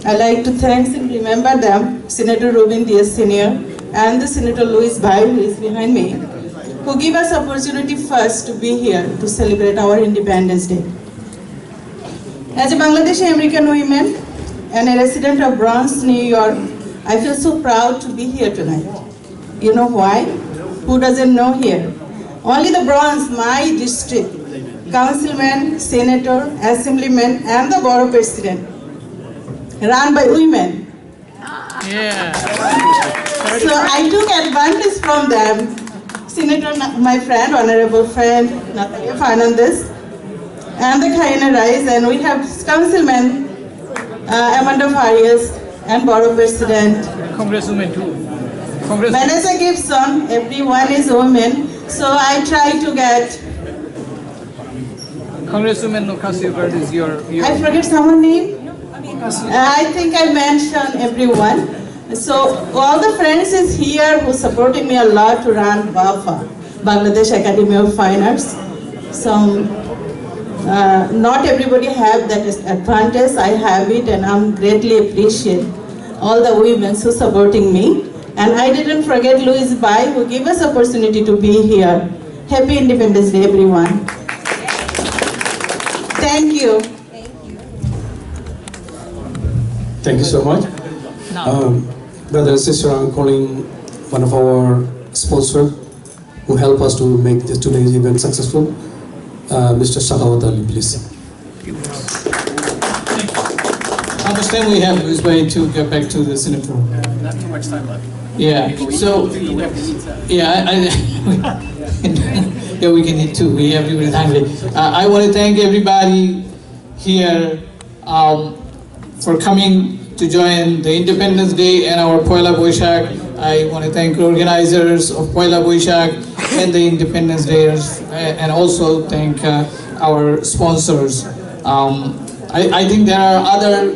I like to thank and remember them, Senator Ruben Diaz Sr. and the Senator Louis Bhai, who is behind me, who give us opportunity first to be here to celebrate our Independence Day. As a Bangladeshi American woman and a resident of Bronx, New York, I feel so proud to be here tonight. You know why? Who doesn't know here? Only the Bronx, my district, councilman, senator, assemblyman, and the borough president, run by women. So I took advantage from them. Senator, my friend, honorable friend, Natalia Fernandez, and the Karina Reyes, and we have councilman Amanda Farias and borough president. Congresswoman too. Vanessa Gibson, everyone is women, so I try to get. Congresswoman Ocasio is your. I forget someone's name. I think I mentioned everyone. So all the friends is here who supported me a lot to run BAFA, Bangladesh Academy of Fine Arts. So not everybody have that advantage. I have it, and I'm greatly appreciate all the women who supporting me. And I didn't forget Louis Bhai, who gave us opportunity to be here. Happy Independence Day, everyone. Thank you. Thank you so much. Brother and sister, I'm calling one of our sponsors who help us to make today's event successful, Mr. Shahawat Ali, please. How much time we have this way to get back to the Singapore? Not too much time left. Yeah. So, yeah, yeah, we can eat too. Everybody's hungry. I want to thank everybody here for coming to join the Independence Day and our Poila Boishak. I want to thank the organizers of Poila Boishak and the Independence Day, and also thank our sponsors. I think there are other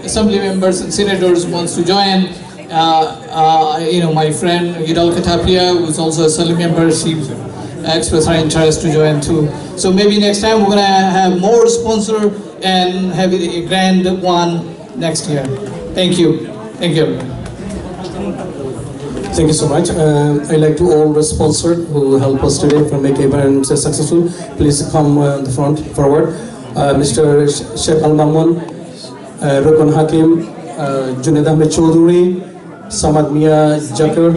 assembly members and senators who wants to join. My friend Hidal Katapia, who is also a assembly member, she expressed her interest to join too. So maybe next time we're gonna have more sponsor and have a grand one next year. Thank you. Thank you. Thank you so much. I'd like to all the sponsors who help us today for make event successful. Please come on the front, forward. Mr. Sheikh Al Mamun, Rukun Hakim, Junaid Ahmed Chaudhuri, Samad Mia Jakar,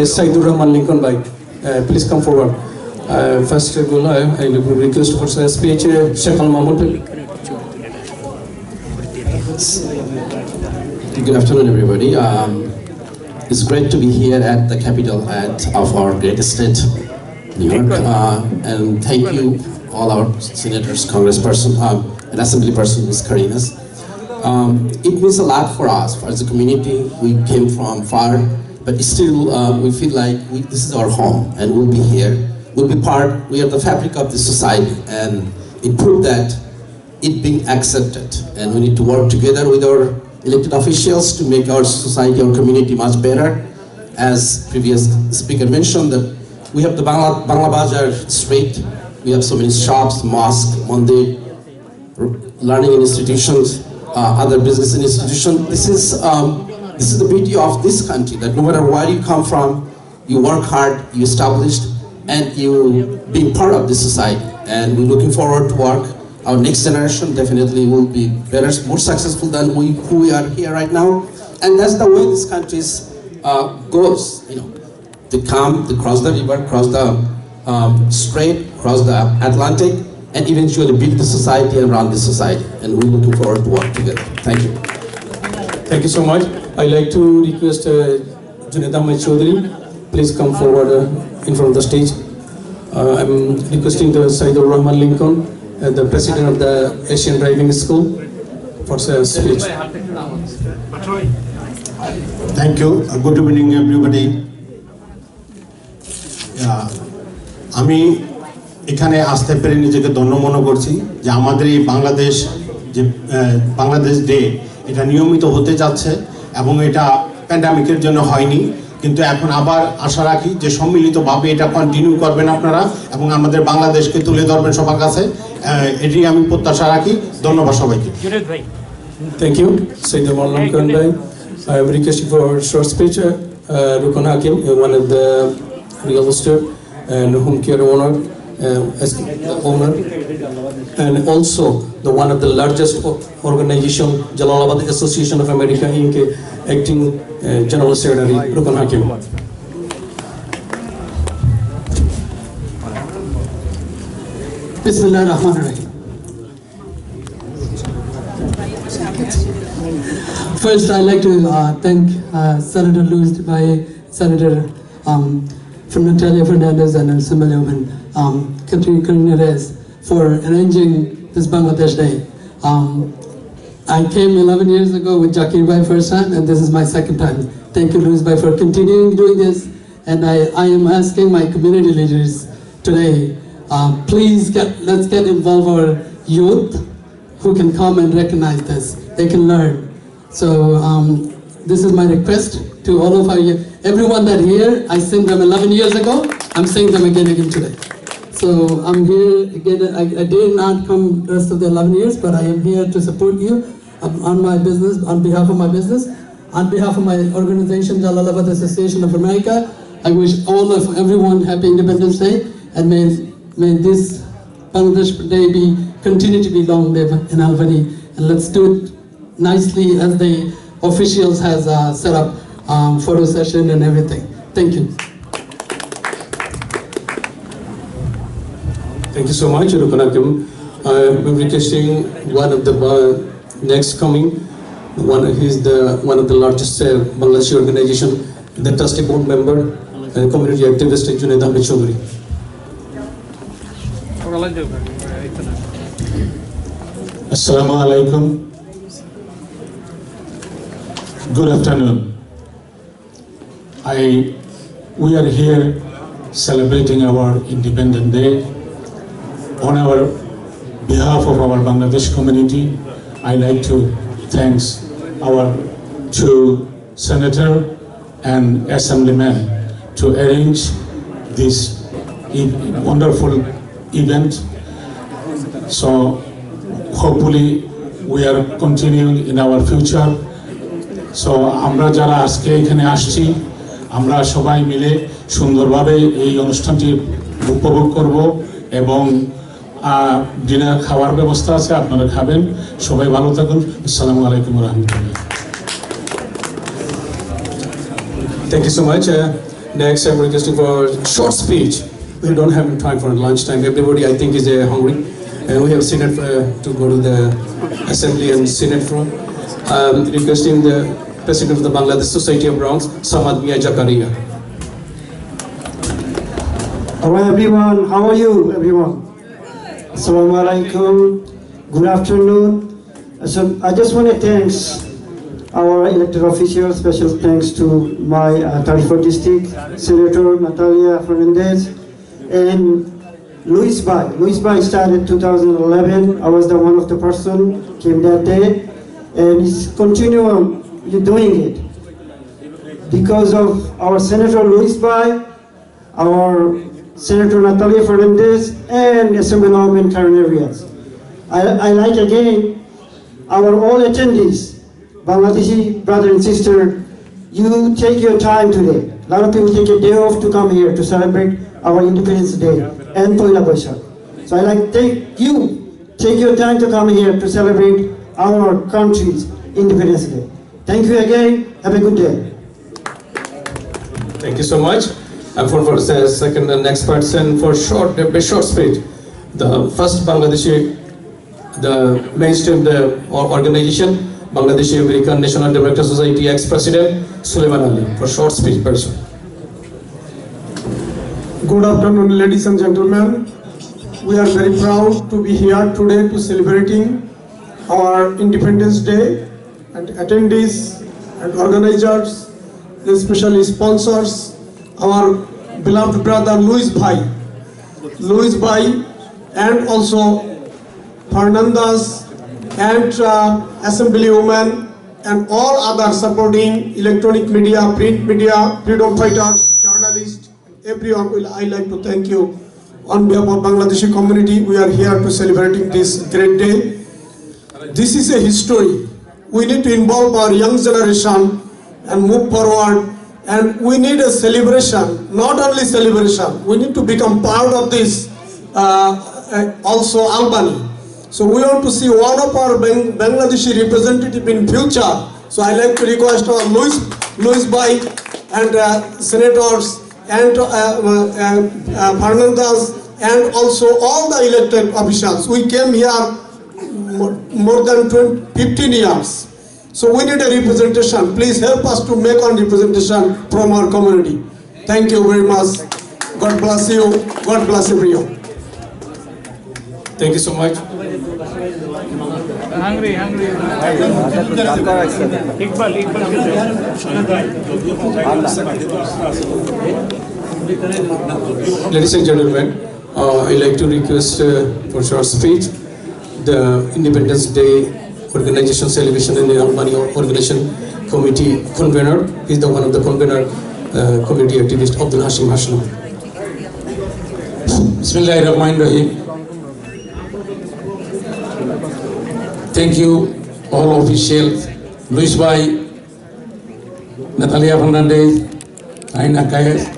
Saidur Rahman Lincoln Bhai. Please come forward. First of all, I request for speech, Sheikh Al Mamun. Good afternoon, everybody. It's great to be here at the capital of our great state, New York, and thank you, all our senators, congressperson, and assembly person, Ms. Karinas. It means a lot for us, as a community. We came from far, but still we feel like this is our home, and we'll be here. We'll be part. We are the fabric of the society, and it proved that it being accepted, and we need to work together with our elected officials to make our society, our community much better. As previous speaker mentioned, that we have the Bangla Bazar street, we have so many shops, mosques, mandir, learning institutions, other business institutions. This is the beauty of this country, that no matter where you come from, you work hard, you established, and you being part of this society. And we're looking forward to work. Our next generation definitely will be better, more successful than who we are here right now. And that's the way this country goes. They come, they cross the river, cross the strait, cross the Atlantic, and eventually build the society and run the society. And we're looking forward to work together. Thank you. Thank you so much. I'd like to request Junaid Ahmed Chaudhuri, please come forward in front of the stage. I'm requesting the Saidur Rahman Lincoln, the president of the Asian Driving School, for a speech. Thank you. Good evening, everybody. আমি এখানে আসতে পেরে নিজেকে ধন্য মনে করছি যে আমাদের এই বাংলাদেশ ডে এটা নিয়মিত হতে যাচ্ছে এবং এটা প্যান্ডামিকের জন্য হয়নি, কিন্তু এখন আবার আশা রাখি যে সম্মিলিতভাবে এটা কন্টিনিউ করবেন আপনারা এবং আমাদের বাংলাদেশকে তুলে ধরবেন সবার কাছে, এটি আমি প্রত্যাশা রাখি। ধন্যবাদ সবাইকে। Thank you, Sayyid Lincoln Bhai. I have requested for a short speech. Rukun Hakim, one of the real estate and home care owner, and also the one of the largest organization, Jalalabad Association of America Inc., acting General Secretary, Rukun Hakim. Bismillah ar-Rahman ar-Rahim. First, I'd like to thank Senator Luis Dubai, Senator from Natalia Fernandez and Millennium and Katrina Reyes for arranging this Bangladesh Day. I came 11 years ago with Jakir Bhai first time, and this is my second time. Thank you, Luis Bhai, for continuing doing this. And I am asking my community leaders today, please let's get involved our youth who can come and recognize this. They can learn. So this is my request to all of everyone that here, I sang them 11 years ago, I'm saying them again today. So I'm here again, I did not come the rest of the 11 years, but I am here to support you on my business, on behalf of my business, on behalf of my organization, Jalalabad Association of America. I wish everyone happy Independence Day, and may this Bangladesh Day continue to be long live in Albany, and let's do it nicely as the officials has set up. photo session and everything. Thank you. Thank you so much, Rukunakim. We're requesting one of the next coming. He's one of the largest Bangladeshi organization, the trustee board member and community activist Junaid Ahmed Choudhury. Assalamu alaikum. Good afternoon. We are here celebrating our Independence Day. On our behalf of our Bangladesh community, I'd like to thank our two senator and assemblymen to arrange this wonderful event. So hopefully we are continuing in our future. So আমরা যারা আজকে এখানে আসছি আমরা সবাই মিলে সুন্দরভাবে এই অনুষ্ঠানটি উপভোগ করব এবং ডিনার খাওয়ার ব্যবস্থা আছে আপনারা খাবেন সবাই ভালো থাকুন আসসালামু আলাইকুম ওয়া রাহমাতুল্লাহ Thank you so much. Next, I'm requesting for a short speech. We don't have time for lunchtime. Everybody, I think, is hungry. And we have Senate to go to the Assembly and Senate floor. Requesting the President of the Bangladesh Society of Bronx, Samad Mia Jakaria. Hello everyone, how are you everyone? Assalamu alaikum, good afternoon. So I just want to thank our elected officials, special thanks to my 34th district Senator Natalia Fernandez and Luis Bai. Luis Bai started 2011. I was the one of the person came that day, and he's continuing doing it because of our Senator Luis Bai, our Senator Natalia Fernandez, and Assemblywoman Karen Arias. I like again our all attendees, Bangladeshi brother and sister. You take your time today. A lot of people take a day off to come here to celebrate our Independence Day and Poila Boishakh. So I like take your time to come here to celebrate our country's Independence Day. Thank you again. Have a good day. Thank you so much. And for the second and next person for a short speech. The first Bangladeshi, the mainstream organization, Bangladeshi American National Democratic Society ex-president Suleiman Ali for short speech person. Good afternoon, ladies and gentlemen. We are very proud to be here today to celebrating our Independence Day, and attendees and organizers, especially sponsors, our beloved brother Luis Bai, and also Fernandez and Assemblywoman and all other supporting electronic media, print media, freedom fighters, journalists, everyone. I like to thank you on behalf of Bangladeshi community. We are here to celebrating this great day. This is a history. We need to involve our young generation and move forward, and we need a celebration, not only celebration, we need to become part of this also Albany. So we want to see one of our Bangladeshi representative in future. So I like to request our Luis Bai and senators and Fernandez and also all the elected officials. We came here more than 15 years. So we need a representation. Please help us to make one representation from our community. Thank you very much. God bless you. God bless everyone. Thank you so much. Hungry. Ladies and gentlemen, I'd like to request for short speech the Independence Day organization celebration in the Albany Organization Committee convener. He's the one of the convener community activist Abdul Hashim Hashim. Bismillahirrahmanirrahim. Thank you all officials, Luis Bai, Natalia Fernandez, Aina Kayes,